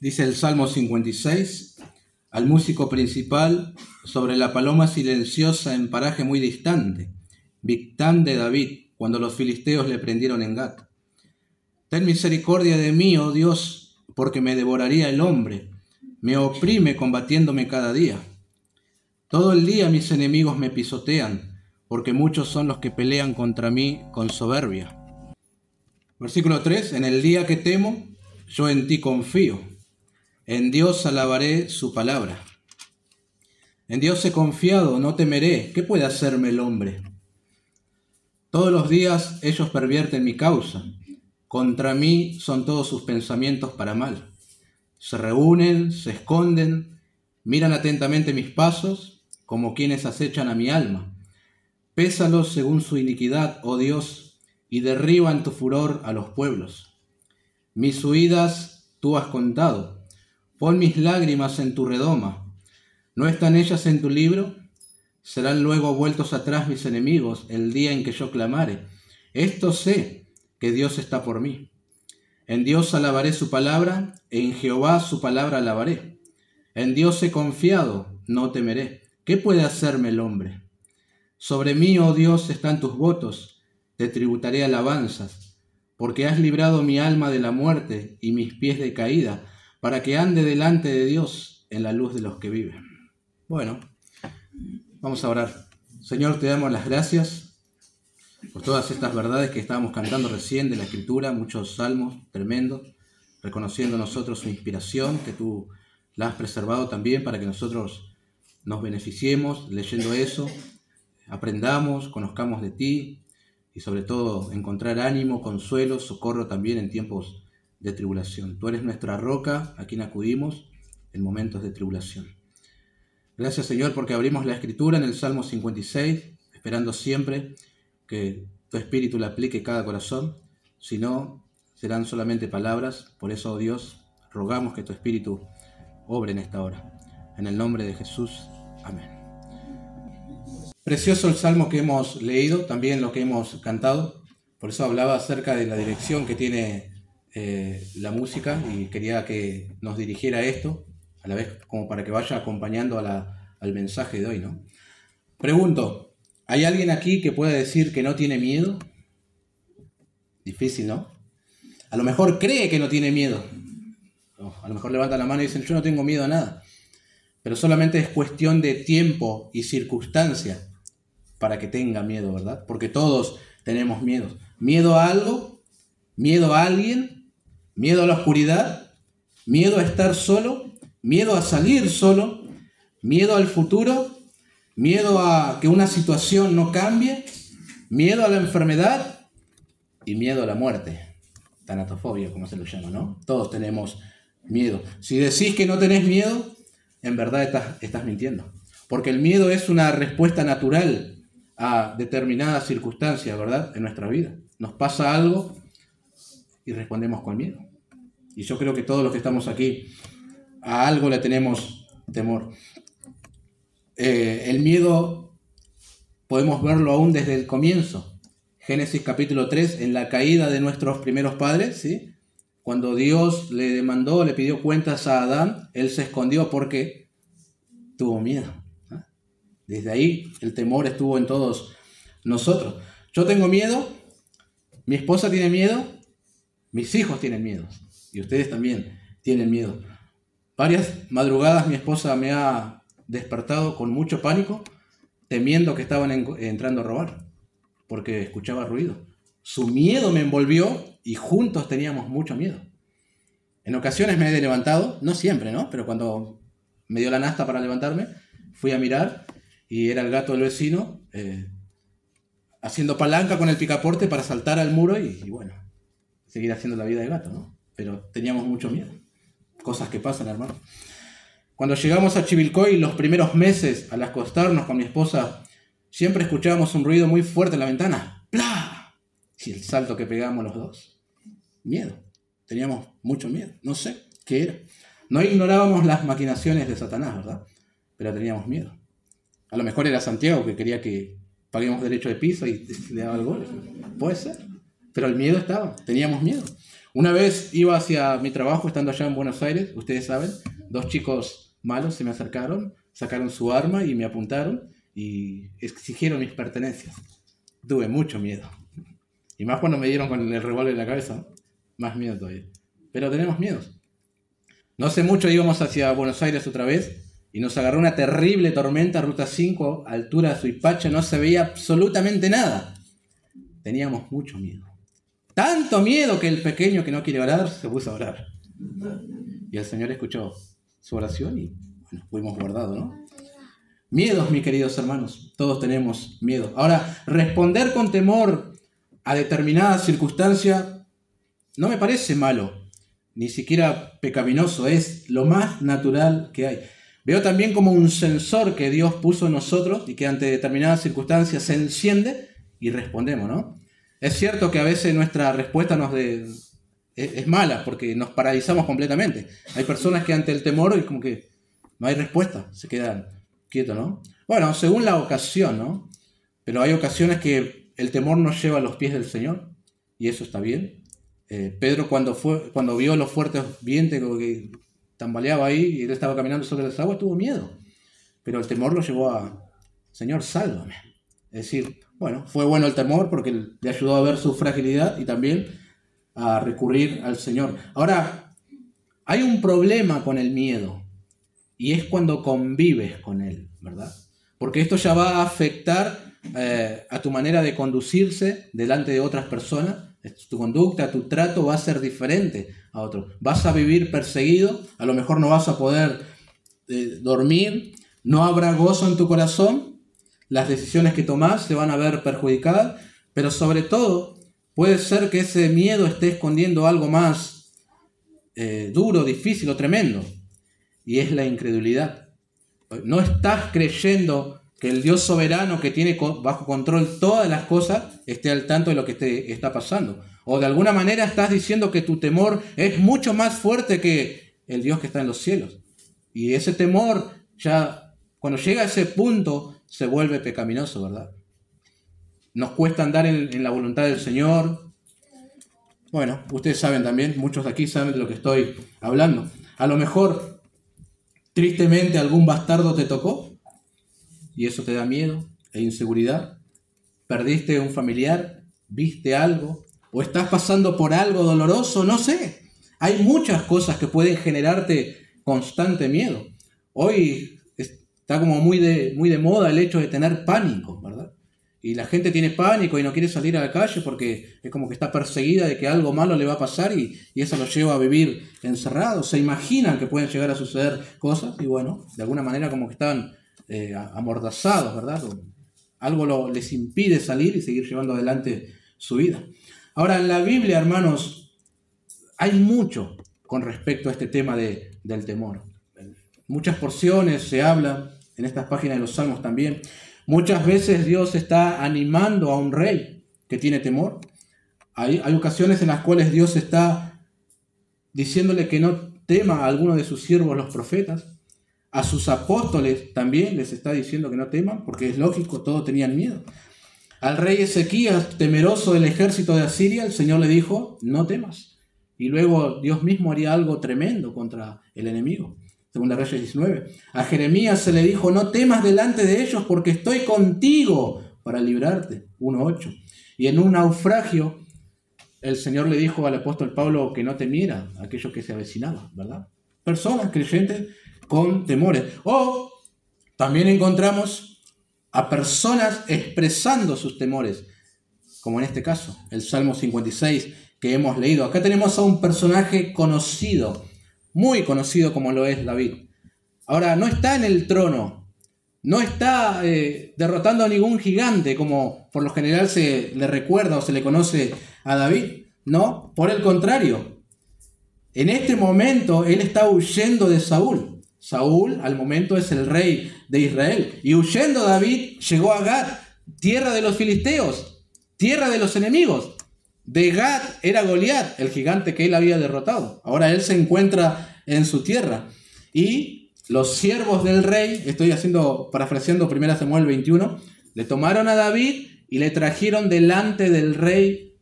Dice el Salmo 56, al músico principal, sobre la paloma silenciosa en paraje muy distante, Victán de David, cuando los filisteos le prendieron en Gat. Ten misericordia de mí, oh Dios, porque me devoraría el hombre, me oprime combatiéndome cada día. Todo el día mis enemigos me pisotean, porque muchos son los que pelean contra mí con soberbia. Versículo 3, en el día que temo, yo en ti confío. En Dios alabaré su palabra. En Dios he confiado, no temeré. ¿Qué puede hacerme el hombre? Todos los días ellos pervierten mi causa. Contra mí son todos sus pensamientos para mal. Se reúnen, se esconden, miran atentamente mis pasos, como quienes acechan a mi alma. Pésalos según su iniquidad, oh Dios, y derriba en tu furor a los pueblos. Mis huidas tú has contado. Pon mis lágrimas en tu redoma. ¿No están ellas en tu libro? Serán luego vueltos atrás mis enemigos el día en que yo clamare. Esto sé, que Dios está por mí. En Dios alabaré su palabra, en Jehová su palabra alabaré. En Dios he confiado, no temeré. ¿Qué puede hacerme el hombre? Sobre mí, oh Dios, están tus votos, te tributaré alabanzas, porque has librado mi alma de la muerte y mis pies de caída, para que ande delante de Dios en la luz de los que viven. Bueno, vamos a orar. Señor, te damos las gracias por todas estas verdades que estábamos cantando recién de la Escritura, muchos salmos tremendos, reconociendo nosotros su inspiración, que tú la has preservado también para que nosotros nos beneficiemos leyendo eso, aprendamos, conozcamos de ti y sobre todo encontrar ánimo, consuelo, socorro también en tiempos de tribulación. Tú eres nuestra roca a quien acudimos en momentos de tribulación. Gracias, Señor, porque abrimos la Escritura en el Salmo 56, esperando siempre que tu Espíritu la aplique a cada corazón. Si no, serán solamente palabras. Por eso, oh Dios, rogamos que tu Espíritu obre en esta hora. En el nombre de Jesús. Amén. Precioso el Salmo que hemos leído, también lo que hemos cantado. Por eso hablaba acerca de la dirección que tiene la música y quería que nos dirigiera a esto, a la vez como para que vaya acompañando al mensaje de hoy, ¿no? Pregunto, ¿hay alguien aquí que pueda decir que no tiene miedo? Difícil, ¿no? A lo mejor cree que no tiene miedo. A lo mejor levanta la mano y dicen, yo no tengo miedo a nada. Pero solamente es cuestión de tiempo y circunstancia para que tenga miedo, ¿verdad? Porque todos tenemos miedo. Miedo a algo, miedo a alguien, miedo a la oscuridad, miedo a estar solo, miedo a salir solo, miedo al futuro, miedo a que una situación no cambie, miedo a la enfermedad y miedo a la muerte. Tanatofobia, como se lo llama, ¿no? Todos tenemos miedo. Si decís que no tenés miedo, en verdad estás mintiendo. Porque el miedo es una respuesta natural a determinadas circunstancias, ¿verdad? En nuestra vida. Nos pasa algo y respondemos con miedo. Y yo creo que todos los que estamos aquí, a algo le tenemos temor. El miedo podemos verlo aún desde el comienzo. Génesis capítulo 3, en la caída de nuestros primeros padres, ¿sí? Cuando Dios le pidió cuentas a Adán, él se escondió porque tuvo miedo. Desde ahí el temor estuvo en todos nosotros. Yo tengo miedo, mi esposa tiene miedo, mis hijos tienen miedo y ustedes también tienen miedo. Varias madrugadas mi esposa me ha despertado con mucho pánico, temiendo que estaban entrando a robar, porque escuchaba ruido. Su miedo me envolvió y juntos teníamos mucho miedo. En ocasiones me he levantado, no siempre, ¿no? Pero cuando me dio la nasta para levantarme, fui a mirar y era el gato del vecino haciendo palanca con el picaporte para saltar al muro y bueno, seguir haciendo la vida de gato, ¿no? Pero teníamos mucho miedo. Cosas que pasan, hermano. Cuando llegamos a Chivilcoy, los primeros meses, al acostarnos con mi esposa, siempre escuchábamos un ruido muy fuerte en la ventana. ¡Plah! Y el salto que pegamos los dos. Miedo. Teníamos mucho miedo. No sé qué era. No ignorábamos las maquinaciones de Satanás, ¿verdad? Pero teníamos miedo. A lo mejor era Santiago que quería que paguemos derecho de piso y le daba el gol. Puede ser. Pero el miedo estaba. Teníamos miedo. Una vez iba hacia mi trabajo, estando allá en Buenos Aires, ustedes saben, 2 chicos malos se me acercaron, sacaron su arma y me apuntaron y exigieron mis pertenencias. Tuve mucho miedo. Y más cuando me dieron con el revólver en la cabeza, más miedo todavía. Pero tenemos miedos. No hace mucho íbamos hacia Buenos Aires otra vez y nos agarró una terrible tormenta, ruta 5, altura de Suipacha, no se veía absolutamente nada. Teníamos mucho miedo. Tanto miedo que el pequeño que no quiere orar se puso a orar. Y el Señor escuchó su oración y bueno, fuimos guardados, ¿no? Miedos, mis queridos hermanos, todos tenemos miedo. Ahora, responder con temor a determinadas circunstancias no me parece malo, ni siquiera pecaminoso, es lo más natural que hay. Veo también como un sensor que Dios puso en nosotros y que ante determinadas circunstancias se enciende y respondemos, ¿no? Es cierto que a veces nuestra respuesta es mala porque nos paralizamos completamente. Hay personas que ante el temor y como que no hay respuesta, se quedan quietos, ¿no? Bueno, según la ocasión, ¿no? Pero hay ocasiones que el temor nos lleva a los pies del Señor y eso está bien. Pedro cuando vio los fuertes vientos que tambaleaba ahí y él estaba caminando sobre las aguas, tuvo miedo. Pero el temor lo llevó a, Señor, sálvame. Es decir, bueno, fue bueno el temor porque le ayudó a ver su fragilidad y también a recurrir al Señor. Ahora, hay un problema con el miedo y es cuando convives con él, ¿verdad? Porque esto ya va a afectar a tu manera de conducirse delante de otras personas. Tu conducta, tu trato va a ser diferente a otros. Vas a vivir perseguido, a lo mejor no vas a poder dormir, no habrá gozo en tu corazón, las decisiones que tomás se van a ver perjudicadas, pero sobre todo puede ser que ese miedo esté escondiendo algo más duro, difícil o tremendo, y es la incredulidad. No estás creyendo que el Dios soberano que tiene bajo control todas las cosas esté al tanto de lo que te está pasando. O de alguna manera estás diciendo que tu temor es mucho más fuerte que el Dios que está en los cielos. Y ese temor ya, cuando llega a ese punto, se vuelve pecaminoso, ¿verdad? Nos cuesta andar en la voluntad del Señor. Bueno, ustedes saben también, muchos de aquí saben de lo que estoy hablando. A lo mejor, tristemente, algún bastardo te tocó y eso te da miedo e inseguridad. Perdiste un familiar, viste algo, o estás pasando por algo doloroso, no sé. Hay muchas cosas que pueden generarte constante miedo. Hoy está como muy de moda el hecho de tener pánico, ¿verdad? Y la gente tiene pánico y no quiere salir a la calle porque es como que está perseguida de que algo malo le va a pasar y eso los lleva a vivir encerrados. Se imaginan que pueden llegar a suceder cosas y bueno, de alguna manera como que están amordazados, ¿verdad? Algo les impide salir y seguir llevando adelante su vida. Ahora, en la Biblia, hermanos, hay mucho con respecto a este tema del temor. Muchas porciones se hablan en estas páginas de los Salmos también. Muchas veces Dios está animando a un rey que tiene temor. Hay ocasiones en las cuales Dios está diciéndole que no tema a alguno de sus siervos los profetas. A sus apóstoles también les está diciendo que no teman, porque es lógico, todos tenían miedo. Al rey Ezequías, temeroso del ejército de Asiria, el Señor le dijo, no temas. Y luego Dios mismo haría algo tremendo contra el enemigo. Segunda Reyes 19. A Jeremías se le dijo, no temas delante de ellos porque estoy contigo para librarte. 1:8. Y en un naufragio, el Señor le dijo al apóstol Pablo que no temiera a aquello que se avecinaba, ¿verdad? Personas creyentes con temores. O también encontramos a personas expresando sus temores, como en este caso, el Salmo 56 que hemos leído. Acá tenemos a un personaje conocido, muy conocido como lo es David. Ahora, no está en el trono, no está derrotando a ningún gigante, como por lo general se le recuerda o se le conoce a David. No, por el contrario. En este momento, él está huyendo de Saúl. Saúl, al momento, es el rey de Israel. Y huyendo David, llegó a Gat, tierra de los filisteos, tierra de los enemigos. De Gat era Goliat, el gigante que él había derrotado. Ahora él se encuentra en su tierra. Y los siervos del rey, estoy parafraseando 1 Samuel 21, le tomaron a David y le trajeron delante del rey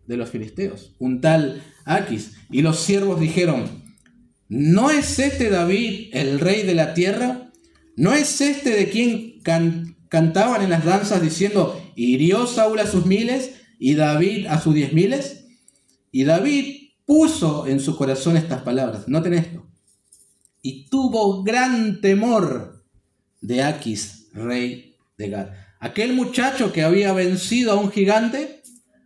de los filisteos, un tal Aquis. Y los siervos dijeron: ¿no es este David el rey de la tierra? ¿No es este de quien cantaban en las danzas diciendo: hirió Saúl a sus 1000 y David a sus 10.000? Y David puso en su corazón estas palabras. Noten esto. Y tuvo gran temor de Aquis, rey de Gat. Aquel muchacho que había vencido a un gigante,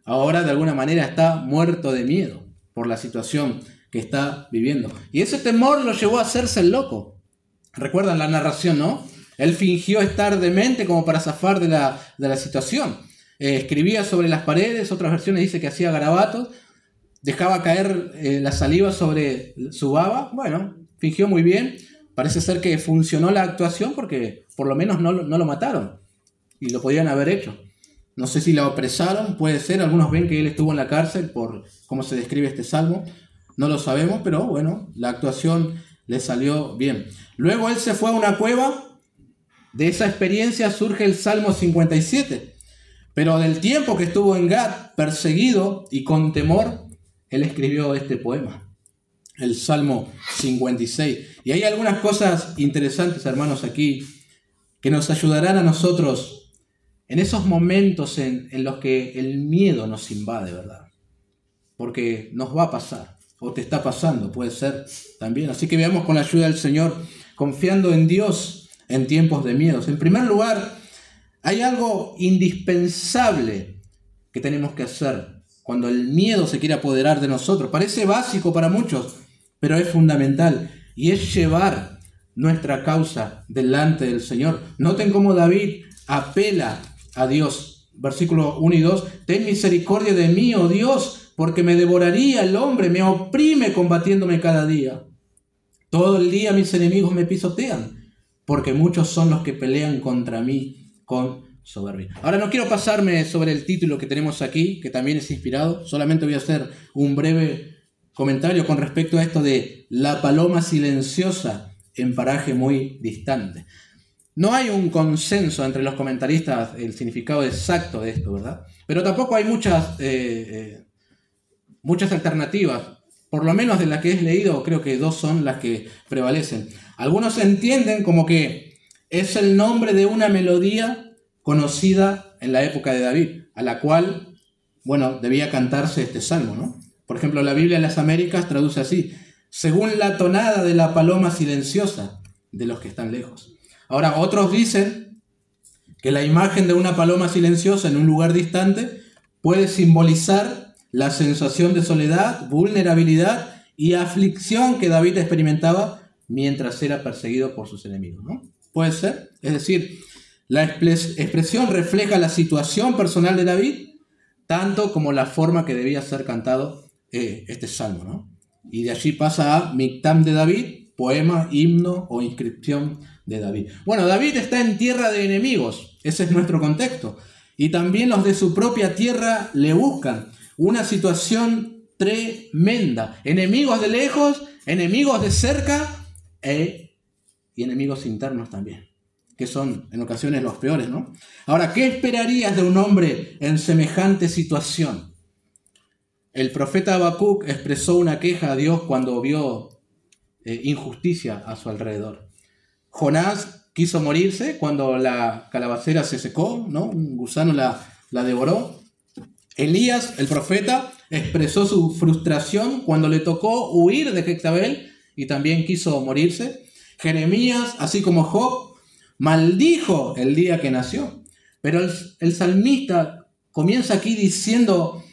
ahora de alguna manera está muerto de miedo por la situación que está viviendo. Y ese temor lo llevó a hacerse el loco. Recuerdan la narración, ¿no? Él fingió estar demente como para zafar de la situación. Escribía sobre las paredes, otras versiones dice que hacía garabatos, dejaba caer la saliva sobre su baba. Bueno, fingió muy bien. Parece ser que funcionó la actuación porque por lo menos no lo mataron. Y lo podían haber hecho. No sé si lo apresaron, puede ser. Algunos ven que él estuvo en la cárcel por cómo se describe este salmo. No lo sabemos, pero bueno, la actuación le salió bien. Luego él se fue a una cueva. De esa experiencia surge el Salmo 57. Pero del tiempo que estuvo en Gat, perseguido y con temor, él escribió este poema, el Salmo 56. Y hay algunas cosas interesantes, hermanos, aquí, que nos ayudarán a nosotros en esos momentos en los que el miedo nos invade, ¿verdad? Porque nos va a pasar, o te está pasando, puede ser también. Así que veamos con la ayuda del Señor, confiando en Dios en tiempos de miedos. En primer lugar, hay algo indispensable que tenemos que hacer cuando el miedo se quiere apoderar de nosotros. Parece básico para muchos, pero es fundamental, y es llevar nuestra causa delante del Señor. Noten cómo David apela a Dios. Versículos 1 y 2. Ten misericordia de mí, oh Dios, porque me devoraría el hombre, me oprime combatiéndome cada día. Todo el día mis enemigos me pisotean, porque muchos son los que pelean contra mí con soberbia. Ahora no quiero pasarme sobre el título que tenemos aquí, que también es inspirado. Solamente voy a hacer un breve comentario con respecto a esto de la paloma silenciosa en paraje muy distante. No hay un consenso entre los comentaristas el significado exacto de esto, ¿verdad? Pero tampoco hay muchas alternativas. Por lo menos de las que he leído, creo que 2 son las que prevalecen. Algunos entienden como que es el nombre de una melodía conocida en la época de David, a la cual, bueno, debía cantarse este salmo, ¿no? Por ejemplo, la Biblia de las Américas traduce así: según la tonada de la paloma silenciosa de los que están lejos. Ahora, otros dicen que la imagen de una paloma silenciosa en un lugar distante puede simbolizar la sensación de soledad, vulnerabilidad y aflicción que David experimentaba mientras era perseguido por sus enemigos, ¿no? Puede ser. Es decir, la expresión refleja la situación personal de David, tanto como la forma que debía ser cantado este salmo, ¿no? Y de allí pasa a Mictam de David, poema, himno o inscripción de David. Bueno, David está en tierra de enemigos, ese es nuestro contexto. Y también los de su propia tierra le buscan. Una situación tremenda. Enemigos de lejos, enemigos de cerca y enemigos internos también, que son en ocasiones los peores, ¿no? Ahora, ¿qué esperarías de un hombre en semejante situación? El profeta Habacuc expresó una queja a Dios cuando vio injusticia a su alrededor. Jonás quiso morirse cuando la calabacera se secó, ¿no? Un gusano la devoró. Elías, el profeta, expresó su frustración cuando le tocó huir de Jezabel y también quiso morirse. Jeremías, así como Job, maldijo el día que nació. Pero el salmista comienza aquí diciendo,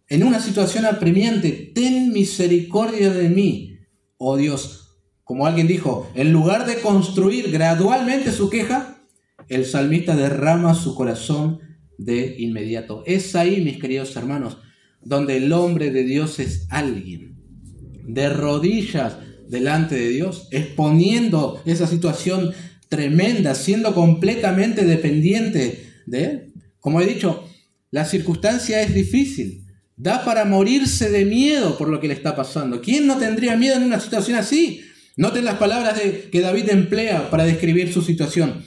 en una situación apremiante: ten misericordia de mí, oh Dios. Como alguien dijo, en lugar de construir gradualmente su queja, el salmista derrama su corazón de inmediato. Es ahí, mis queridos hermanos, donde el hombre de Dios es alguien de rodillas delante de Dios, exponiendo esa situación tremenda, siendo completamente dependiente de Él. Como he dicho, la circunstancia es difícil, da para morirse de miedo por lo que le está pasando. ¿Quién no tendría miedo en una situación así? Noten las palabras que David emplea para describir su situación.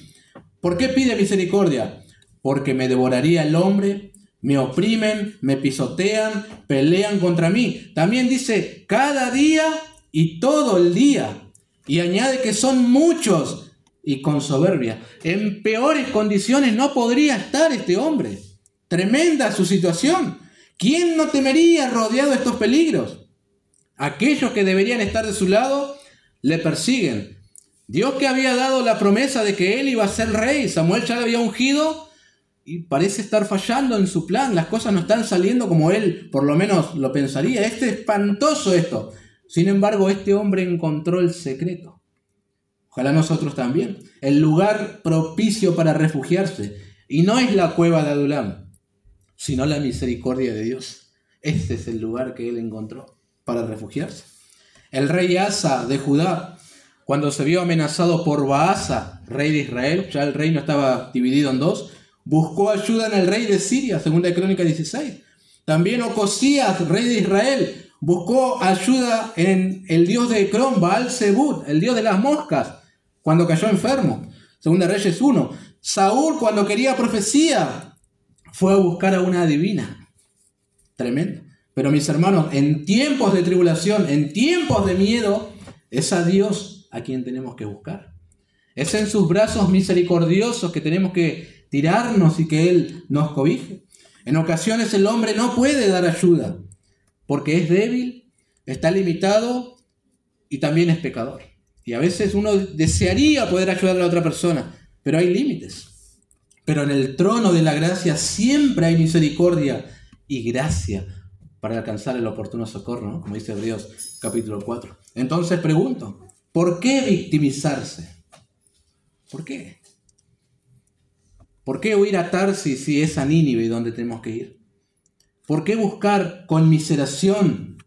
¿Por qué pide misericordia? Porque me devoraría el hombre, Me oprimen, me pisotean, pelean contra mí. También dice, cada día y todo el día. Y añade que son muchos y con soberbia. En peores condiciones no podría estar este hombre. Tremenda su situación. ¿Quién no temería rodeado de estos peligros? Aquellos que deberían estar de su lado le persiguen. Dios, que había dado la promesa de que él iba a ser rey, Samuel ya le había ungido y parece estar fallando en su plan. Las cosas no están saliendo como él por lo menos lo pensaría. Es espantoso esto. Sin embargo, este hombre encontró el secreto. Ojalá nosotros también. El lugar propicio para refugiarse. Y no es la cueva de Adulam, sino la misericordia de Dios. Este es el lugar que él encontró para refugiarse. El rey Asa de Judá, cuando se vio amenazado por Baasa, rey de Israel, ya el reino estaba dividido en dos, buscó ayuda en el rey de Siria, 2 Crónicas 16. También Ocosías, rey de Israel, buscó ayuda en el dios de Ecrón, Baal-Zebub, el dios de las moscas, cuando cayó enfermo, 2 Reyes 1. Saúl, cuando quería profecía, fue a buscar a una adivina. Tremendo. Pero mis hermanos, en tiempos de tribulación, en tiempos de miedo, es a Dios a quien tenemos que buscar. Es en sus brazos misericordiosos que tenemos que tirarnos y que Él nos cobije. En ocasiones el hombre no puede dar ayuda porque es débil, está limitado y también es pecador. Y a veces uno desearía poder ayudar a la otra persona, pero hay límites. Pero en el trono de la gracia siempre hay misericordia y gracia para alcanzar el oportuno socorro, ¿no? Como dice Hebreos capítulo 4. Entonces pregunto, ¿por qué victimizarse? ¿Por qué? ¿Por qué huir a Tarsis si es a Nínive donde tenemos que ir? ¿Por qué buscar conmiseración?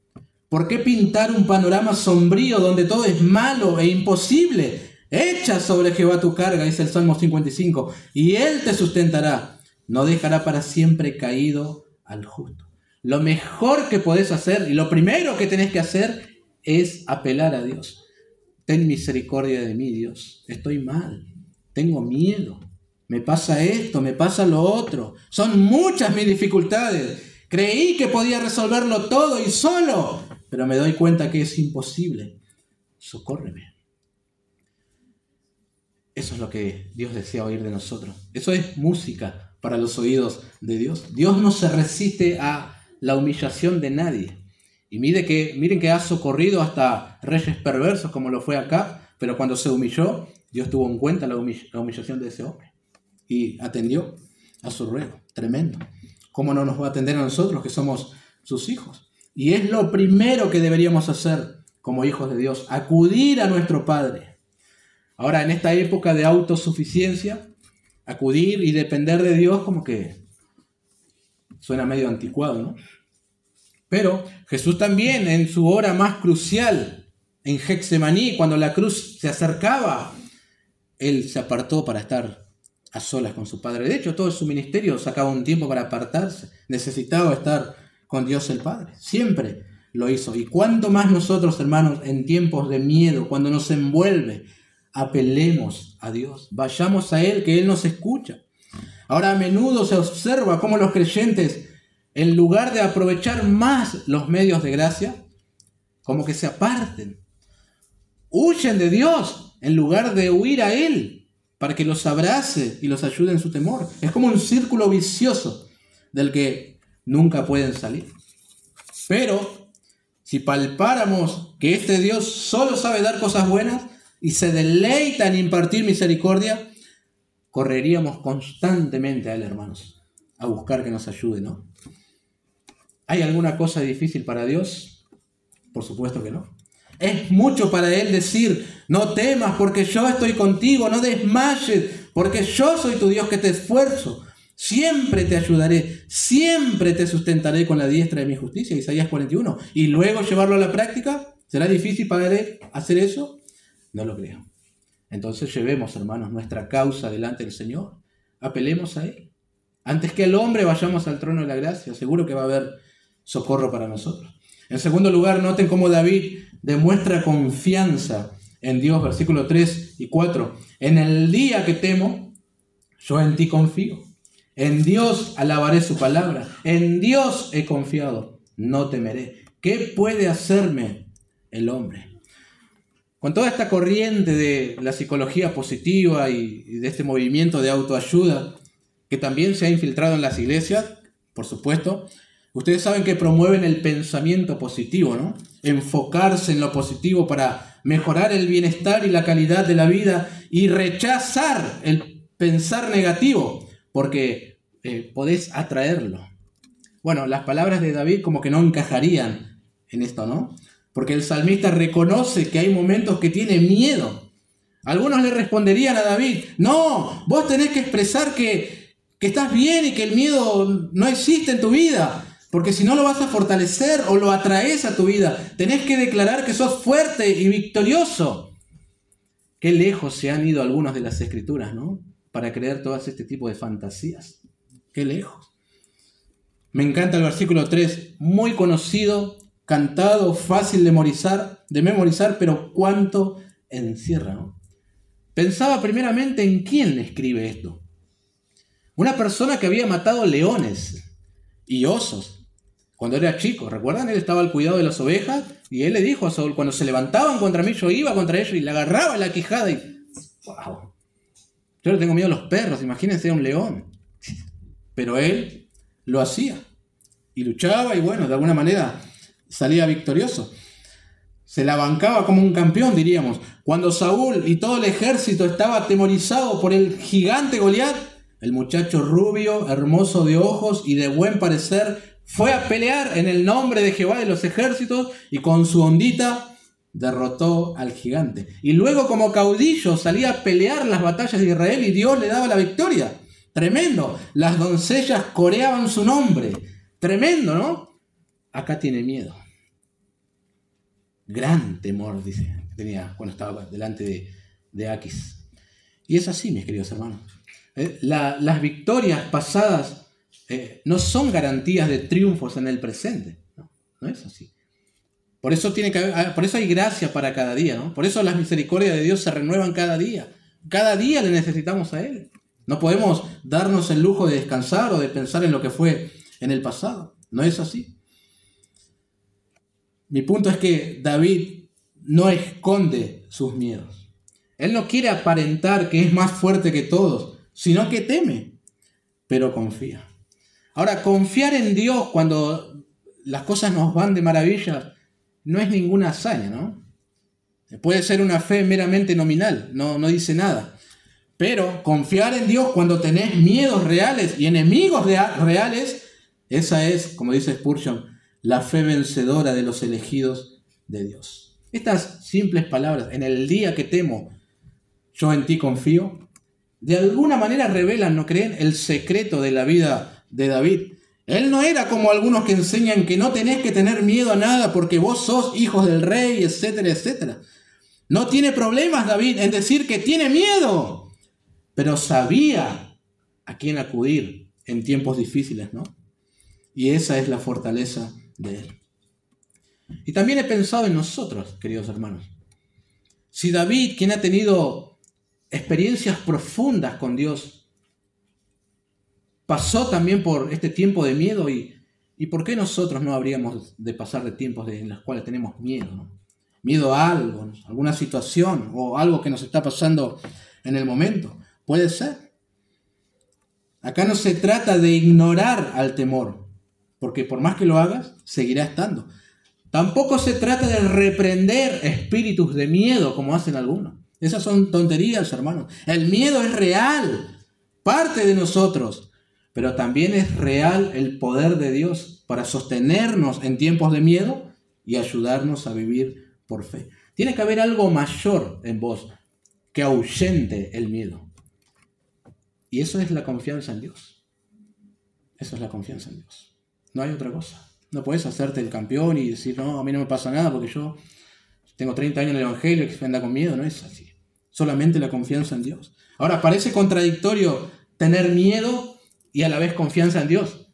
¿Por qué pintar un panorama sombrío donde todo es malo e imposible? Echa sobre Jehová tu carga, dice el Salmo 55, y Él te sustentará. No dejará para siempre caído al justo. Lo mejor que podés hacer y lo primero que tenés que hacer es apelar a Dios. Ten misericordia de mí, Dios. Estoy mal. Tengo miedo. Me pasa esto, me pasa lo otro. Son muchas mis dificultades. Creí que podía resolverlo todo y solo, pero me doy cuenta que es imposible. Socórreme. Eso es lo que Dios desea oír de nosotros. Eso es música para los oídos de Dios. Dios no se resiste a la humillación de nadie. Y miren que ha socorrido hasta reyes perversos como lo fue Acab, pero cuando se humilló, Dios tuvo en cuenta la humillación de ese hombre y atendió a su ruego. Tremendo. ¿Cómo no nos va a atender a nosotros que somos sus hijos? Y es lo primero que deberíamos hacer como hijos de Dios, acudir a nuestro Padre. Ahora, en esta época de autosuficiencia, acudir y depender de Dios como que suena medio anticuado, ¿no? Pero Jesús también en su hora más crucial, en Getsemaní, cuando la cruz se acercaba, Él se apartó para estar a solas con su Padre. De hecho, todo su ministerio sacaba un tiempo para apartarse. Necesitaba estar con Dios el Padre. Siempre lo hizo. Y cuánto más nosotros, hermanos, en tiempos de miedo, cuando nos envuelve, apelemos a Dios. Vayamos a Él, que Él nos escucha. Ahora a menudo se observa cómo los creyentes, en lugar de aprovechar más los medios de gracia, como que se aparten. Huyen de Dios en lugar de huir a Él para que los abrace y los ayude en su temor. Es como un círculo vicioso del que nunca pueden salir. Pero si palpáramos que este Dios solo sabe dar cosas buenas y se deleita en impartir misericordia, correríamos constantemente a Él, hermanos, a buscar que nos ayude, ¿no? ¿Hay alguna cosa difícil para Dios? Por supuesto que no. Es mucho para Él decir, no temas porque yo estoy contigo, no desmayes porque yo soy tu Dios que te esfuerzo. Siempre te ayudaré, siempre te sustentaré con la diestra de mi justicia, Isaías 41. Y luego llevarlo a la práctica, ¿será difícil para Él hacer eso? No lo creo. Entonces llevemos, hermanos, nuestra causa delante del Señor. Apelemos a Él. Antes que el hombre vayamos al trono de la gracia. Seguro que va a haber socorro para nosotros. En segundo lugar, noten cómo David demuestra confianza en Dios. Versículos 3 y 4. En el día que temo, yo en ti confío. En Dios alabaré su palabra. En Dios he confiado. No temeré. ¿Qué puede hacerme el hombre? Con toda esta corriente de la psicología positiva y de este movimiento de autoayuda que también se ha infiltrado en las iglesias, por supuesto, ustedes saben que promueven el pensamiento positivo, ¿no? Enfocarse en lo positivo para mejorar el bienestar y la calidad de la vida y rechazar el pensar negativo, porque podés atraerlo. Bueno, las palabras de David como que no encajarían en esto, ¿no? Porque el salmista reconoce que hay momentos que tiene miedo. Algunos le responderían a David, no, vos tenés que expresar que estás bien y que el miedo no existe en tu vida, porque si no lo vas a fortalecer o lo atraes a tu vida. Tenés que declarar que sos fuerte y victorioso. Qué lejos se han ido algunos de las escrituras, ¿no? Para creer todas este tipo de fantasías. Qué lejos. Me encanta el versículo 3, muy conocido, cantado, fácil de memorizar, pero cuánto encierra, ¿no? Pensaba primeramente en quién escribe esto. Una persona que había matado leones y osos cuando era chico. ¿Recuerdan? Él estaba al cuidado de las ovejas y él le dijo a Saúl, cuando se levantaban contra mí, yo iba contra ellos y le agarraba la quijada y... ¡Wow! Yo le tengo miedo a los perros, imagínense a un león. Pero él lo hacía y luchaba y bueno, de alguna manera salía victorioso. Se la bancaba como un campeón, diríamos. Cuando Saúl y todo el ejército estaba atemorizado por el gigante Goliat, el muchacho rubio, hermoso de ojos y de buen parecer, fue a pelear en el nombre de Jehová de los ejércitos y con su ondita derrotó al gigante. Y luego como caudillo salía a pelear las batallas de Israel y Dios le daba la victoria. Tremendo. Las doncellas coreaban su nombre. Tremendo, ¿no? Acá tiene miedo. Gran temor, dice, tenía cuando estaba delante de Aquis. Y es así, mis queridos hermanos. Las victorias pasadas no son garantías de triunfos en el presente. No es así. Por eso hay gracia para cada día, ¿no? Por eso las misericordias de Dios se renuevan cada día. Cada día le necesitamos a Él. No podemos darnos el lujo de descansar o de pensar en lo que fue en el pasado. No es así. Mi punto es que David no esconde sus miedos. Él no quiere aparentar que es más fuerte que todos, sino que teme, pero confía. Ahora, confiar en Dios cuando las cosas nos van de maravilla no es ninguna hazaña, ¿no? Puede ser una fe meramente nominal, no dice nada. Pero confiar en Dios cuando tenés miedos reales y enemigos reales, esa es, como dice Spurgeon, la fe vencedora de los elegidos de Dios. Estas simples palabras, en el día que temo, yo en ti confío, de alguna manera revelan, ¿no creen?, el secreto de la vida de David. Él no era como algunos que enseñan que no tenés que tener miedo a nada porque vos sos hijos del rey, etcétera, etcétera. No tiene problemas David en decir que tiene miedo, pero sabía a quién acudir en tiempos difíciles, ¿no? Y esa es la fortaleza de él. Y también he pensado en nosotros, queridos hermanos. Si David, quien ha tenido experiencias profundas con Dios, pasó también por este tiempo de miedo, ¿y por qué nosotros no habríamos de pasar de tiempos en los cuales tenemos miedo, ¿no? Miedo a algo, alguna situación o algo que nos está pasando en el momento. Puede ser. Acá no se trata de ignorar al temor, porque por más que lo hagas, seguirá estando. Tampoco se trata de reprender espíritus de miedo, como hacen algunos. Esas son tonterías, hermanos. El miedo es real, parte de nosotros, pero también es real el poder de Dios para sostenernos en tiempos de miedo y ayudarnos a vivir por fe. Tiene que haber algo mayor en vos que ahuyente el miedo. Y eso es la confianza en Dios. Eso es la confianza en Dios. No hay otra cosa. No puedes hacerte el campeón y decir, no, a mí no me pasa nada porque yo tengo 30 años en el Evangelio y que anda con miedo. No es así. Solamente la confianza en Dios. Ahora, parece contradictorio tener miedo y a la vez confianza en Dios,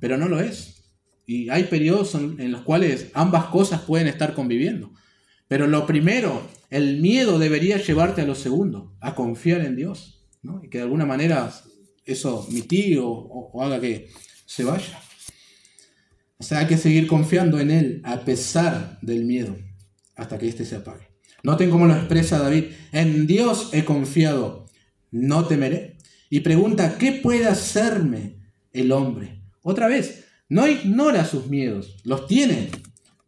pero no lo es. Y hay periodos en los cuales ambas cosas pueden estar conviviendo. Pero lo primero, el miedo debería llevarte a lo segundo, a confiar en Dios, ¿no? Y que de alguna manera eso mitigue o haga que se vaya. O sea, hay que seguir confiando en Él a pesar del miedo hasta que éste se apague. Noten cómo lo expresa David: en Dios he confiado, no temeré. Y pregunta: ¿qué puede hacerme el hombre? Otra vez, no ignora sus miedos, los tiene,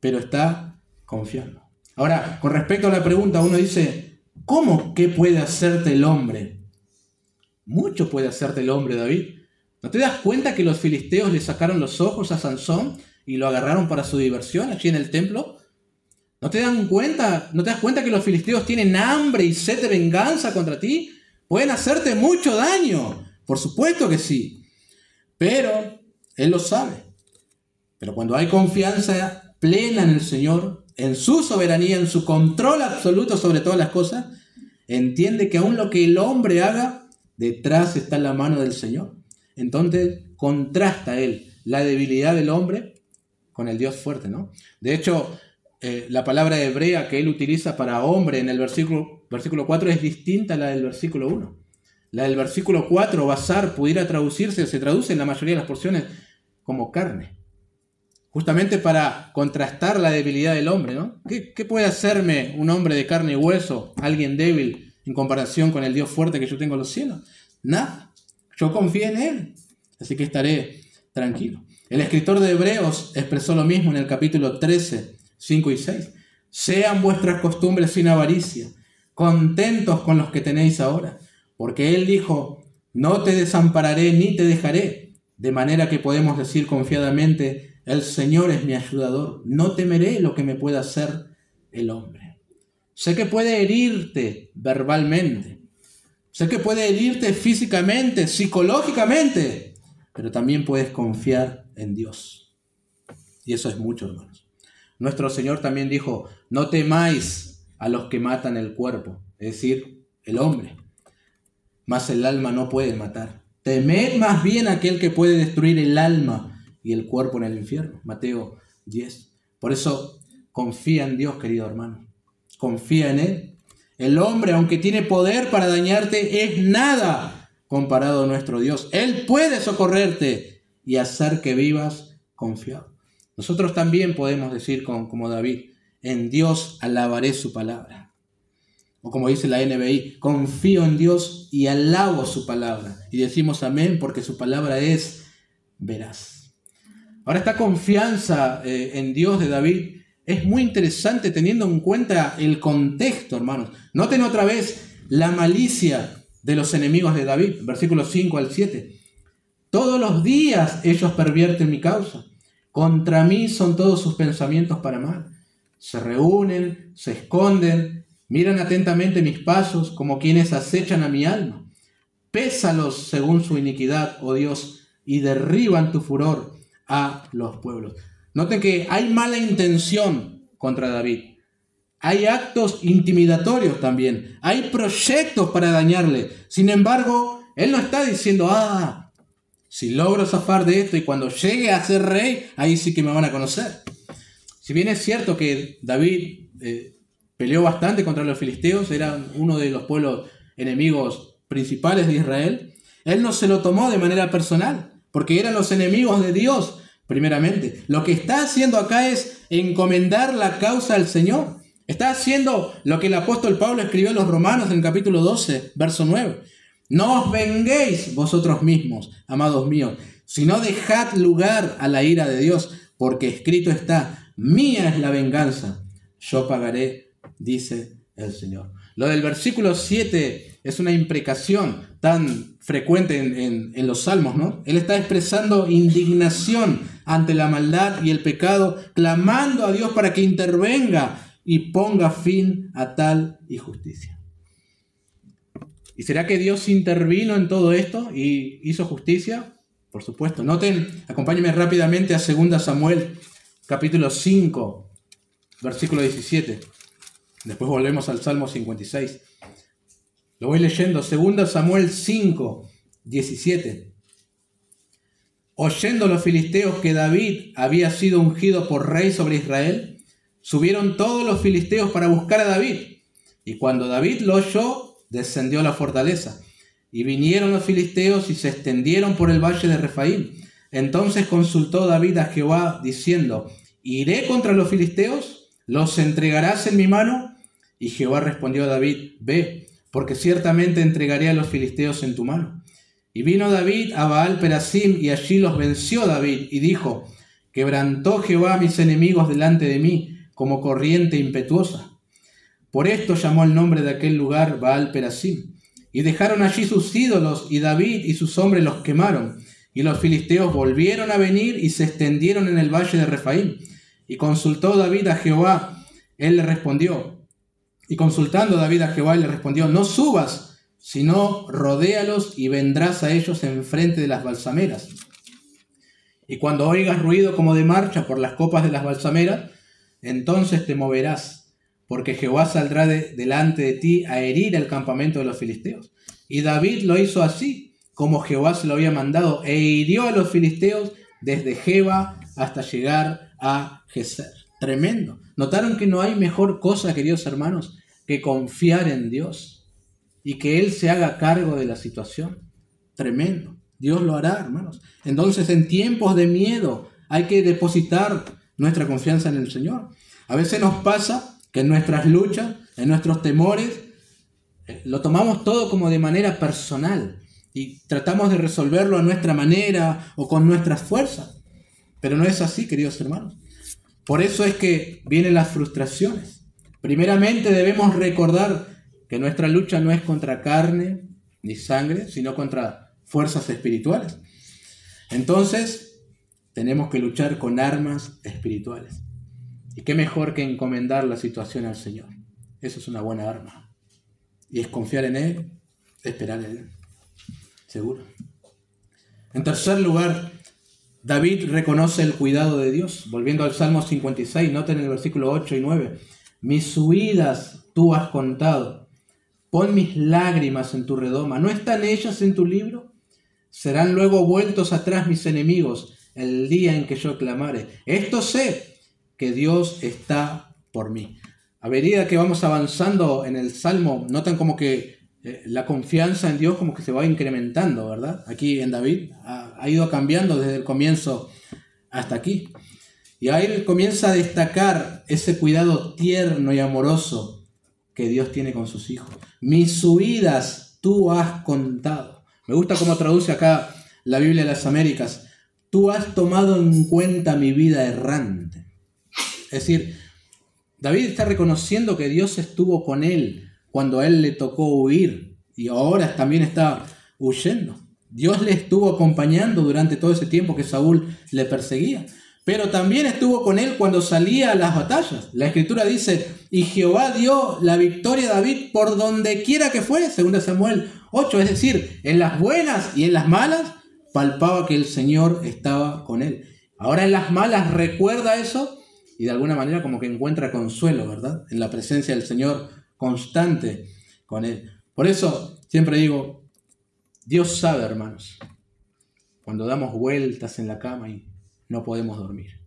pero está confiando. Ahora, con respecto a la pregunta, uno dice: ¿cómo qué puede hacerte el hombre? Mucho puede hacerte el hombre, David. ¿No te das cuenta que los filisteos le sacaron los ojos a Sansón y lo agarraron para su diversión allí en el templo? ¿No te das cuenta que los filisteos tienen hambre y sed de venganza contra ti? Pueden hacerte mucho daño. Por supuesto que sí. Pero Él lo sabe. Pero cuando hay confianza plena en el Señor, en su soberanía, en su control absoluto sobre todas las cosas, entiende que aun lo que el hombre haga, detrás está la mano del Señor. Entonces contrasta Él la debilidad del hombre con el Dios fuerte, ¿no? De hecho, la palabra hebrea que Él utiliza para hombre en el versículo 4 es distinta a la del versículo 1. La del versículo 4, basar, pudiera traducirse, se traduce en la mayoría de las porciones como carne. Justamente para contrastar la debilidad del hombre, ¿no? ¿Qué puede hacerme un hombre de carne y hueso, alguien débil, en comparación con el Dios fuerte que yo tengo en los cielos? Nada. Yo confío en Él, así que estaré tranquilo. El escritor de Hebreos expresó lo mismo en el capítulo 13, 5 y 6. Sean vuestras costumbres sin avaricia, contentos con los que tenéis ahora, porque Él dijo: no te desampararé ni te dejaré, de manera que podemos decir confiadamente: el Señor es mi ayudador, no temeré lo que me pueda hacer el hombre. Sé que puede herirte verbalmente, sé que puede herirte físicamente, psicológicamente, pero también puedes confiar en Dios. Y eso es mucho, hermanos. Nuestro Señor también dijo: no temáis a los que matan el cuerpo, es decir, el hombre, mas el alma no puede matar. Temed más bien a aquel que puede destruir el alma y el cuerpo en el infierno. Mateo 10. Por eso confía en Dios, querido hermano. Confía en Él. El hombre, aunque tiene poder para dañarte, es nada comparado a nuestro Dios. Él puede socorrerte y hacer que vivas confiado. Nosotros también podemos decir como David: en Dios alabaré su palabra. O como dice la NBI: confío en Dios y alabo su palabra. Y decimos amén porque su palabra es veraz. Ahora, esta confianza en Dios de David es muy interesante teniendo en cuenta el contexto, hermanos. Noten otra vez la malicia de los enemigos de David, versículos 5 al 7. Todos los días ellos pervierten mi causa. Contra mí son todos sus pensamientos para mal. Se reúnen, se esconden, miran atentamente mis pasos como quienes acechan a mi alma. Pésalos según su iniquidad, oh Dios, y derriban tu furor a los pueblos. Noten que hay mala intención contra David. Hay actos intimidatorios también. Hay proyectos para dañarle. Sin embargo, él no está diciendo: si logro zafar de esto y cuando llegue a ser rey, ahí sí que me van a conocer. Si bien es cierto que David peleó bastante contra los filisteos, era uno de los pueblos enemigos principales de Israel, él no se lo tomó de manera personal, porque eran los enemigos de Dios, primeramente. Lo que está haciendo acá es encomendar la causa al Señor. Está haciendo lo que el apóstol Pablo escribió a los Romanos en el capítulo 12, verso 9. No os venguéis vosotros mismos, amados míos, sino dejad lugar a la ira de Dios, porque escrito está: mía es la venganza, yo pagaré, dice el Señor. Lo del versículo 7 es una imprecación tan frecuente en los salmos, ¿no? Él está expresando indignación ante la maldad y el pecado, clamando a Dios para que intervenga y ponga fin a tal injusticia. ¿Y será que Dios intervino en todo esto y hizo justicia? Por supuesto. Noten, acompáñenme rápidamente a 2 Samuel, capítulo 5, versículo 17. Después volvemos al Salmo 56. Lo voy leyendo. 2 Samuel 5, 17. Oyendo los filisteos que David había sido ungido por rey sobre Israel, subieron todos los filisteos para buscar a David. Y cuando David lo oyó, descendió a la fortaleza. Y vinieron los filisteos y se extendieron por el valle de Refaim. Entonces consultó David a Jehová, diciendo: ¿Iré contra los filisteos? ¿Los entregarás en mi mano? Y Jehová respondió a David: Ve, porque ciertamente entregaré a los filisteos en tu mano. Y vino David a Baal Perasim, y allí los venció David, y dijo: Quebrantó Jehová a mis enemigos delante de mí, como corriente impetuosa. Por esto llamó el nombre de aquel lugar Baal Perasim. Y dejaron allí sus ídolos, y David y sus hombres los quemaron. Y los filisteos volvieron a venir y se extendieron en el valle de Refaim. Y consultó David a Jehová, él le respondió. Y consultando David a Jehová, él le respondió: No subas, sino rodéalos y vendrás a ellos enfrente de las balsameras. Y cuando oigas ruido como de marcha por las copas de las balsameras, entonces te moverás, porque Jehová saldrá delante de ti a herir el campamento de los filisteos. Y David lo hizo así, como Jehová se lo había mandado, e hirió a los filisteos desde Geba hasta llegar a Geser. Tremendo. ¿Notaron que no hay mejor cosa, queridos hermanos, que confiar en Dios y que Él se haga cargo de la situación? Tremendo. Dios lo hará, hermanos. Entonces, en tiempos de miedo hay que depositar nuestra confianza en el Señor. A veces nos pasa que en nuestras luchas, en nuestros temores, lo tomamos todo como de manera personal y tratamos de resolverlo a nuestra manera o con nuestras fuerzas. Pero no es así, queridos hermanos. Por eso es que vienen las frustraciones. Primeramente debemos recordar que nuestra lucha no es contra carne ni sangre, sino contra fuerzas espirituales. Entonces, tenemos que luchar con armas espirituales. ¿Y qué mejor que encomendar la situación al Señor? Eso es una buena arma. Y es confiar en Él, esperar en Él. Seguro. En tercer lugar, David reconoce el cuidado de Dios. Volviendo al Salmo 56, noten el versículo 8 y 9. Mis huidas tú has contado. Pon mis lágrimas en tu redoma. ¿No están ellas en tu libro? Serán luego vueltos atrás mis enemigos el día en que yo clamare. Esto sé, que Dios está por mí. A medida que vamos avanzando en el Salmo, notan como que la confianza en Dios como que se va incrementando, ¿verdad? Aquí en David ha ido cambiando desde el comienzo hasta aquí. Y ahí él comienza a destacar ese cuidado tierno y amoroso que Dios tiene con sus hijos. Mis huidas tú has contado. Me gusta cómo traduce acá la Biblia de las Américas. Tú has tomado en cuenta mi vida errante. Es decir, David está reconociendo que Dios estuvo con él cuando a él le tocó huir y ahora también está huyendo. Dios le estuvo acompañando durante todo ese tiempo que Saúl le perseguía, pero también estuvo con él cuando salía a las batallas. La Escritura dice: y Jehová dio la victoria a David por donde quiera que fuere, 2 Samuel 8, es decir, en las buenas y en las malas, palpaba que el Señor estaba con él. Ahora en las malas recuerda eso y de alguna manera como que encuentra consuelo, ¿verdad? En la presencia del Señor constante con él. Por eso siempre digo, Dios sabe, hermanos, cuando damos vueltas en la cama y no podemos dormir.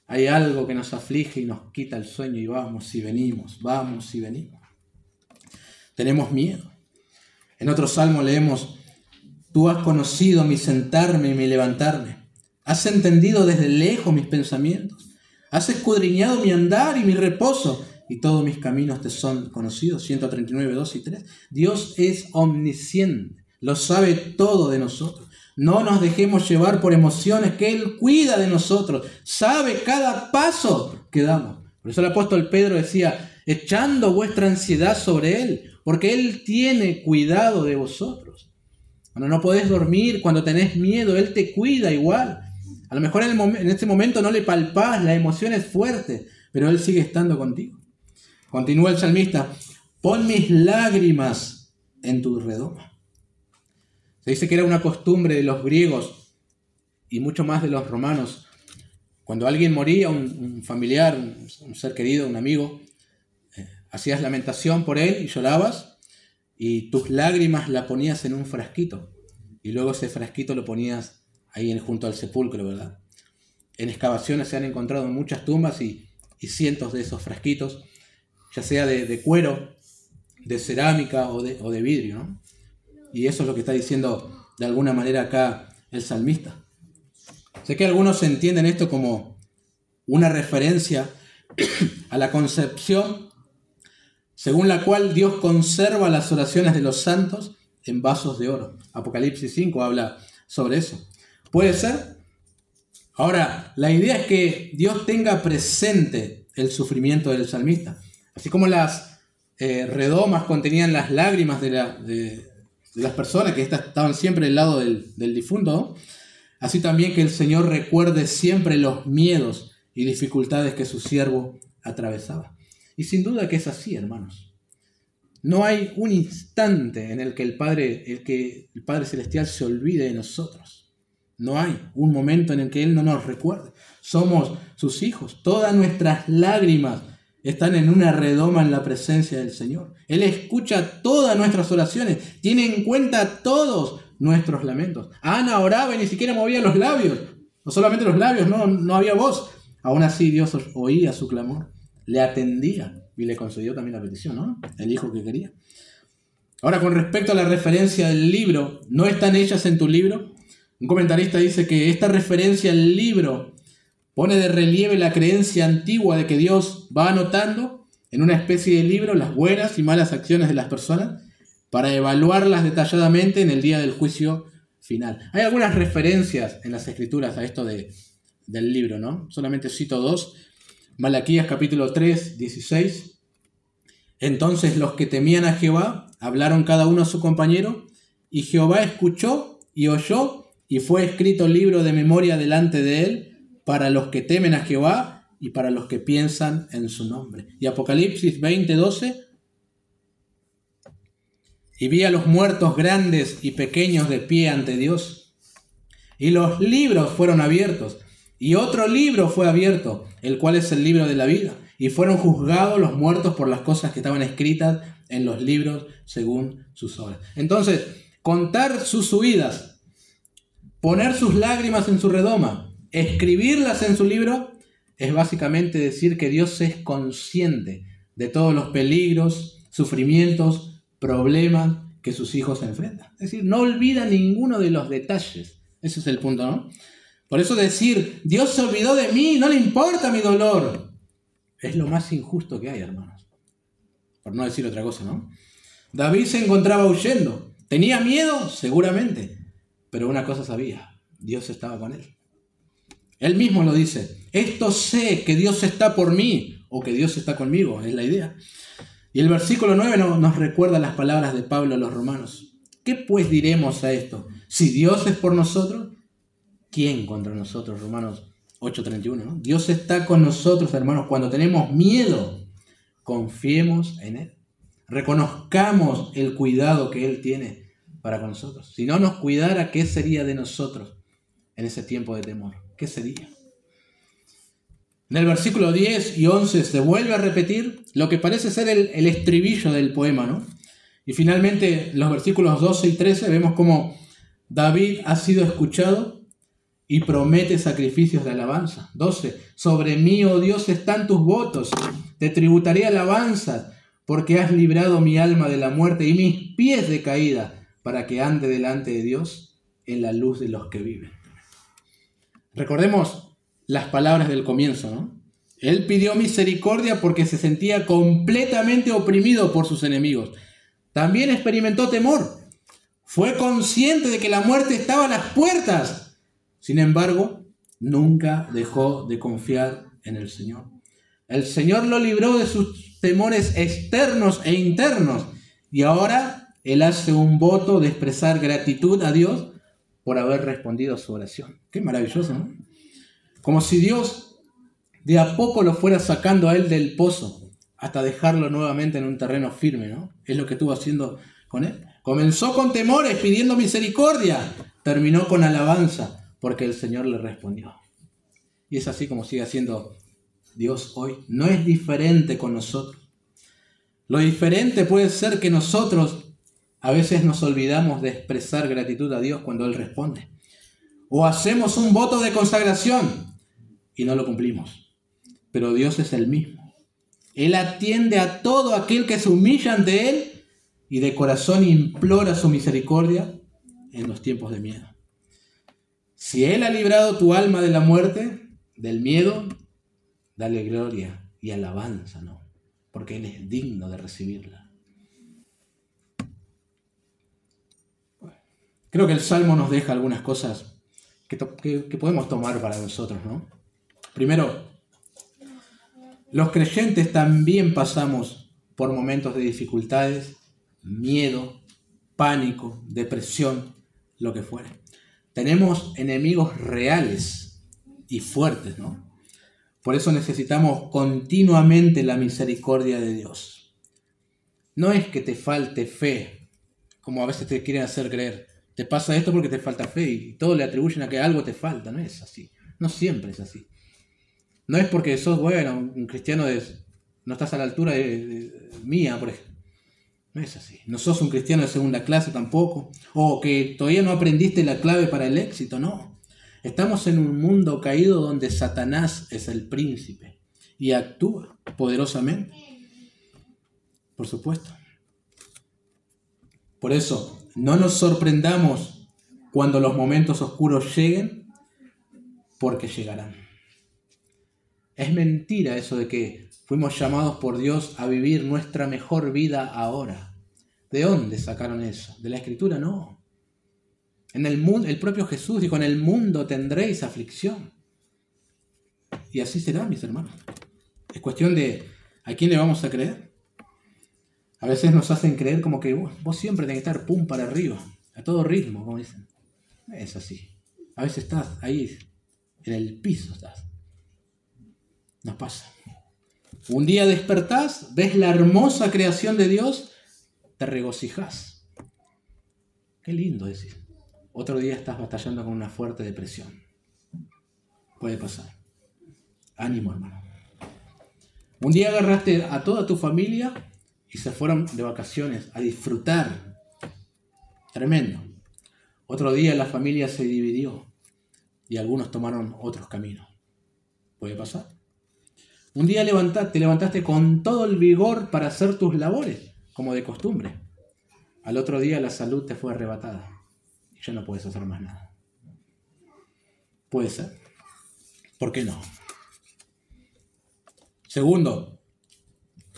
Hay algo que nos aflige y nos quita el sueño y vamos y venimos. Tenemos miedo. En otro salmo leemos: tú has conocido mi sentarme y mi levantarme. Has entendido desde lejos mis pensamientos. Has escudriñado mi andar y mi reposo, y todos mis caminos te son conocidos. 139, 2 y 3. Dios es omnisciente, lo sabe todo de nosotros. No nos dejemos llevar por emociones, que Él cuida de nosotros, sabe cada paso que damos. Por eso el apóstol Pedro decía: echando vuestra ansiedad sobre Él, porque Él tiene cuidado de vosotros. Cuando no podés dormir, cuando tenés miedo, Él te cuida igual. A lo mejor en este momento no le palpás, la emoción es fuerte, pero Él sigue estando contigo. Continúa el salmista: pon mis lágrimas en tu redoma. Se dice que era una costumbre de los griegos y mucho más de los romanos. Cuando alguien moría, un familiar, un ser querido, un amigo, hacías lamentación por él y llorabas, y tus lágrimas la ponías en un frasquito y luego ese frasquito lo ponías ahí junto al sepulcro, ¿verdad? En excavaciones se han encontrado muchas tumbas y cientos de esos frasquitos, ya sea de cuero, de cerámica o de vidrio, ¿no? Y eso es lo que está diciendo de alguna manera acá el salmista. Sé que algunos entienden esto como una referencia a la concepción según la cual Dios conserva las oraciones de los santos en vasos de oro. Apocalipsis 5 habla sobre eso. ¿Puede ser? Ahora, la idea es que Dios tenga presente el sufrimiento del salmista. Así como las redomas contenían las lágrimas de las personas que estaban siempre del lado del difunto, ¿no? Así también que el Señor recuerde siempre los miedos y dificultades que su siervo atravesaba. Y sin duda que es así, hermanos. No hay un instante en el que el Padre Celestial se olvide de nosotros. No hay un momento en el que Él no nos recuerde. Somos sus hijos. Todas nuestras lágrimas están en una redoma en la presencia del Señor. Él escucha todas nuestras oraciones. Tiene en cuenta todos nuestros lamentos. Ana oraba y ni siquiera movía los labios. No solamente los labios, no había voz. Aún así Dios oía su clamor. Le atendía y le concedió también la petición, ¿no? El hijo que quería. Ahora, con respecto a la referencia del libro, ¿no están ellas en tu libro? Un comentarista dice que esta referencia al libro pone de relieve la creencia antigua de que Dios va anotando en una especie de libro las buenas y malas acciones de las personas para evaluarlas detalladamente en el día del juicio final. Hay algunas referencias en las Escrituras a esto del libro, ¿no? Solamente cito dos. Malaquías capítulo 3, 16. Entonces los que temían a Jehová hablaron cada uno a su compañero, y Jehová escuchó y oyó, y fue escrito libro de memoria delante de él para los que temen a Jehová y para los que piensan en su nombre. Y Apocalipsis 20, 12. Y vi a los muertos grandes y pequeños de pie ante Dios, y los libros fueron abiertos. Y otro libro fue abierto, el cual es el libro de la vida. Y fueron juzgados los muertos por las cosas que estaban escritas en los libros según sus obras. Entonces, contar sus huidas, poner sus lágrimas en su redoma, escribirlas en su libro, es básicamente decir que Dios es consciente de todos los peligros, sufrimientos, problemas que sus hijos enfrentan. Es decir, no olvida ninguno de los detalles. Ese es el punto, ¿no? Por eso decir, Dios se olvidó de mí, no le importa mi dolor, es lo más injusto que hay, hermanos. Por no decir otra cosa, ¿no? David se encontraba huyendo. ¿Tenía miedo? Seguramente. Pero una cosa sabía, Dios estaba con él. Él mismo lo dice, esto sé que Dios está por mí, o que Dios está conmigo, es la idea. Y el versículo 9 nos recuerda las palabras de Pablo a los romanos. ¿Qué pues diremos a esto? Si Dios es por nosotros, ¿quién contra nosotros? Romanos 8:31, ¿no? Dios está con nosotros, hermanos. Cuando tenemos miedo, confiemos en Él. Reconozcamos el cuidado que Él tiene para con nosotros. Si no nos cuidara, ¿qué sería de nosotros en ese tiempo de temor? ¿Qué sería? En el versículo 10 y 11 se vuelve a repetir lo que parece ser el estribillo del poema, ¿no? Y finalmente, en los versículos 12 y 13 vemos cómo David ha sido escuchado y promete sacrificios de alabanza. 12. Sobre mí, oh Dios, están tus votos. Te tributaré alabanza, porque has librado mi alma de la muerte y mis pies de caída, para que ande delante de Dios en la luz de los que viven. Recordemos las palabras del comienzo, ¿no? Él pidió misericordia porque se sentía completamente oprimido por sus enemigos. También experimentó temor. Fue consciente de que la muerte estaba a las puertas. Sin embargo, nunca dejó de confiar en el Señor. El Señor lo libró de sus temores externos e internos. Y ahora él hace un voto de expresar gratitud a Dios por haber respondido a su oración. Qué maravilloso, ¿no? Como si Dios de a poco lo fuera sacando a él del pozo hasta dejarlo nuevamente en un terreno firme, ¿no? Es lo que estuvo haciendo con él. Comenzó con temores, pidiendo misericordia. Terminó con alabanza, porque el Señor le respondió. Y es así como sigue haciendo Dios hoy. No es diferente con nosotros. Lo diferente puede ser que nosotros a veces nos olvidamos de expresar gratitud a Dios cuando Él responde. O hacemos un voto de consagración y no lo cumplimos. Pero Dios es el mismo. Él atiende a todo aquel que se humilla ante Él y de corazón implora su misericordia en los tiempos de miedo. Si Él ha librado tu alma de la muerte, del miedo, dale gloria y alabanza, ¿no? Porque Él es digno de recibirla. Creo que el Salmo nos deja algunas cosas que podemos tomar para nosotros, ¿no? Primero, los creyentes también pasamos por momentos de dificultades, miedo, pánico, depresión, lo que fuera. Tenemos enemigos reales y fuertes, ¿no? Por eso necesitamos continuamente la misericordia de Dios. No es que te falte fe, como a veces te quieren hacer creer. Te pasa esto porque te falta fe y todos le atribuyen a que algo te falta. No es así. No siempre es así. No es porque sos, bueno, un cristiano no estás a la altura de mía, por ejemplo. No es así. No sos un cristiano de segunda clase tampoco. O que todavía no aprendiste la clave para el éxito, no. Estamos en un mundo caído donde Satanás es el príncipe y actúa poderosamente. Por supuesto. Por eso, no nos sorprendamos cuando los momentos oscuros lleguen, porque llegarán. Es mentira eso de que fuimos llamados por Dios a vivir nuestra mejor vida ahora. ¿De dónde sacaron eso? ¿De la Escritura? No. En el mundo, el propio Jesús dijo, en el mundo tendréis aflicción. Y así será, mis hermanos. Es cuestión de a quién le vamos a creer. A veces nos hacen creer como que vos siempre tenés que estar pum para arriba, a todo ritmo, como dicen. No es así. A veces estás ahí, en el piso estás. Nos pasa. Un día despertás, ves la hermosa creación de Dios, te regocijás. Qué lindo decir. Otro día estás batallando con una fuerte depresión. Puede pasar. Ánimo, hermano. Un día agarraste a toda tu familia y se fueron de vacaciones a disfrutar. Tremendo. Otro día la familia se dividió y algunos tomaron otros caminos. ¿Puede pasar? Un día te levantaste con todo el vigor para hacer tus labores, como de costumbre. Al otro día la salud te fue arrebatada y ya no puedes hacer más nada. Puede ser. ¿Por qué no? Segundo,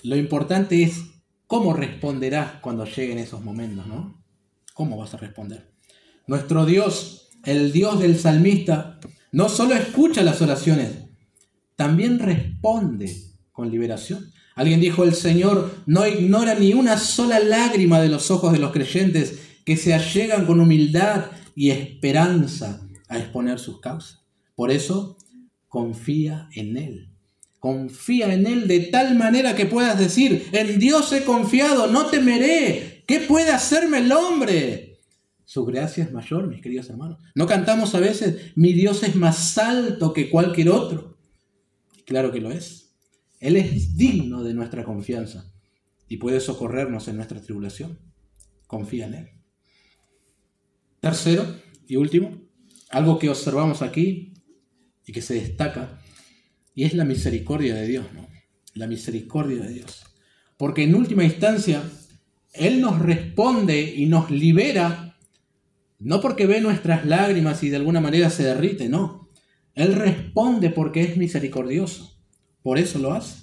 lo importante es cómo responderás cuando lleguen esos momentos, ¿no? ¿Cómo vas a responder? Nuestro Dios, el Dios del salmista, no solo escucha las oraciones, también responde con liberación. Alguien dijo, el Señor no ignora ni una sola lágrima de los ojos de los creyentes que se allegan con humildad y esperanza a exponer sus causas. Por eso, confía en Él. Confía en Él de tal manera que puedas decir, en Dios he confiado, no temeré. ¿Qué puede hacerme el hombre? Su gracia es mayor, mis queridos hermanos. ¿No cantamos a veces, mi Dios es más alto que cualquier otro? Claro que lo es. Él es digno de nuestra confianza y puede socorrernos en nuestra tribulación. Confía en Él. Tercero y último, algo que observamos aquí y que se destaca, y es la misericordia de Dios, ¿no? La misericordia de Dios. Porque en última instancia, Él nos responde y nos libera, no porque ve nuestras lágrimas y de alguna manera se derrite, no. Él responde porque es misericordioso. Por eso lo hace.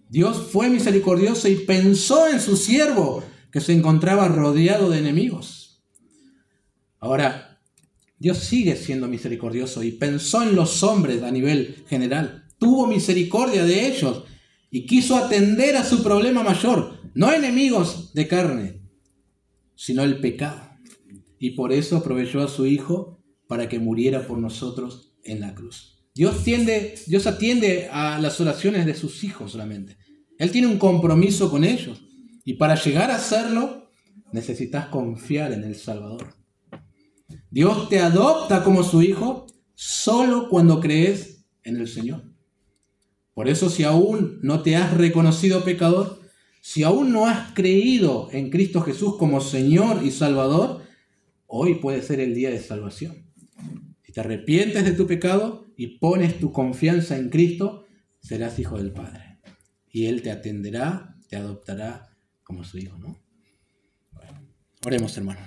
Dios fue misericordioso y pensó en su siervo que se encontraba rodeado de enemigos. Ahora, Dios sigue siendo misericordioso y pensó en los hombres a nivel general. Tuvo misericordia de ellos y quiso atender a su problema mayor, no enemigos de carne, sino el pecado. Y por eso proveyó a su Hijo para que muriera por nosotros en la cruz. Dios atiende a las oraciones de sus hijos solamente. Él tiene un compromiso con ellos. Y para llegar a hacerlo, necesitas confiar en el Salvador. Dios te adopta como su hijo solo cuando crees en el Señor. Por eso, si aún no te has reconocido pecador, si aún no has creído en Cristo Jesús como Señor y Salvador, hoy puede ser el día de salvación. Si te arrepientes de tu pecado y pones tu confianza en Cristo, serás hijo del Padre. Y Él te atenderá, te adoptará como su hijo, ¿no? Oremos, hermano.